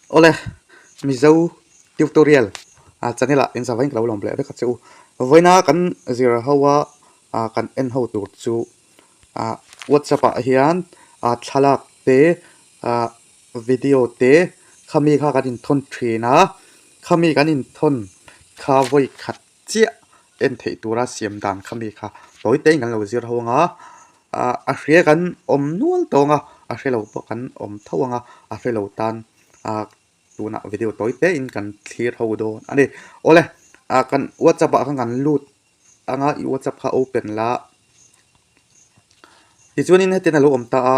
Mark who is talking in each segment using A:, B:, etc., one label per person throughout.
A: Ole, mi zo tutorial channel in sa vain klo lom ble ka chu voina kan zira hawa kan en ho tur chu whatsapp a hian thalak te video te khami kha kan in thon thina khami kan in thon kha voi khat chia en thei tura siam dan khami kha toy te ngal lo zir hawanga a hria kan om nual tonga a hrelo po kan om thawanga a hrelo tan tuna video toy te in kan clear ho do ani ole kan whatsapp a kan lut anga I whatsapp kha open la ti chuanin hetin alo om ta a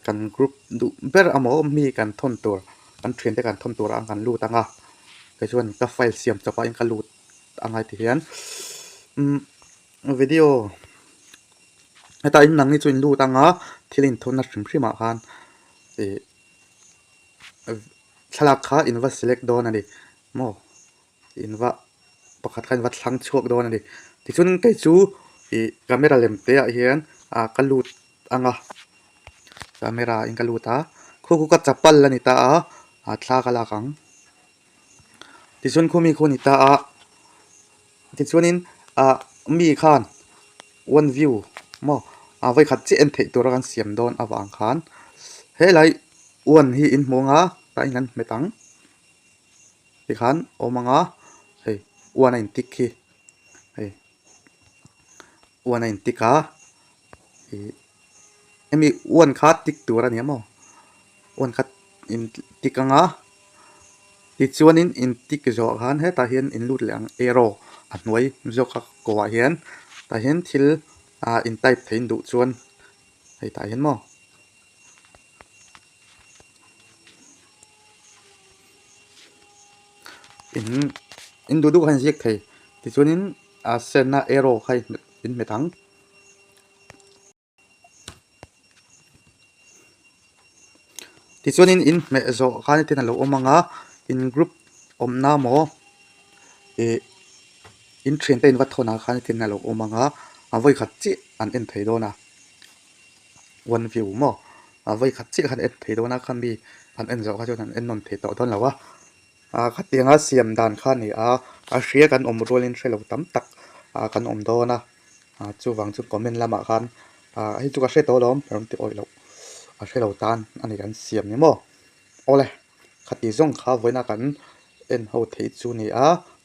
A: kan group du ber amo mi kan thon tur kan train te kan thon tur ang kan lut anga ke chuan ka file siam chapa in ka lut angai ti hian video heta in nang ni chuin lut anga thilin thon na hrim hrim a khan e thalak kha inva select don ani mo inva pakhat khan va thlang chuak don ani ti chun kai chu camera lem te a hian kalut anga camera in kaluta khu ka chapal ani ta thla kala kang ti chun khumi khoni ta ti chuanin mi khan one view mo vai khat chi en thei tur kan siam don awang khan helai one hi in monga ta ingan metang ti khan omanga hei one in tikhi hei one in tika emi one khat tik tur ani mo one khat in tikanga ti chuanin in tik zo khan he ta hian in lut lang arrow a hnuai zo kha ko a hian ta hian thil in type thein du chuan hei ta hian mo in du han ziek thei ti chuanin sen na arrow khai in metang ti chuanin in me zo khan tin alo omanga in group omna mo in train te in va thona khan tin alo omanga voi khat chi an en thei dona one view mo voi khat chi khan en thei dona khan bi an en zo kha chuan an en non thei to don lawa khatianga siam dan khan ni a hria kan om rolin hrelo tam tak kan om dona chu wang chu comment lama khan hi chu ka hre to lom ram ti oi lo a hrelo tan ani kan siam ni mo ole khati zong kha voina kan en ho thei chu ni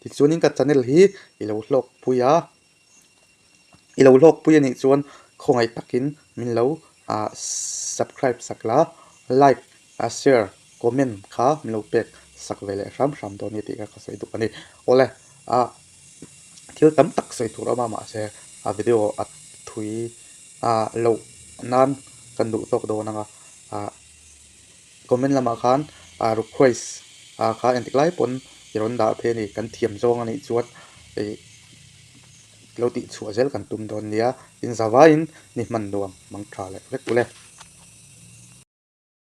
A: ti chuanin ka channel hi ilo hlok puya ilo hlok puya ni chuan khongai takin min lo subscribe sakla like share comment kha min lo pek sak vele ram ram do ni ti ka sai du ani ole thil tam tak sai thura ma se video thui lo nan kan du tok do nanga comment lama khan request kha entik pon iron da phe ni kan thiam zong ani chuat lo ti chua zel kan tum don nia in zawa in ni man nuam mang tha le vek ule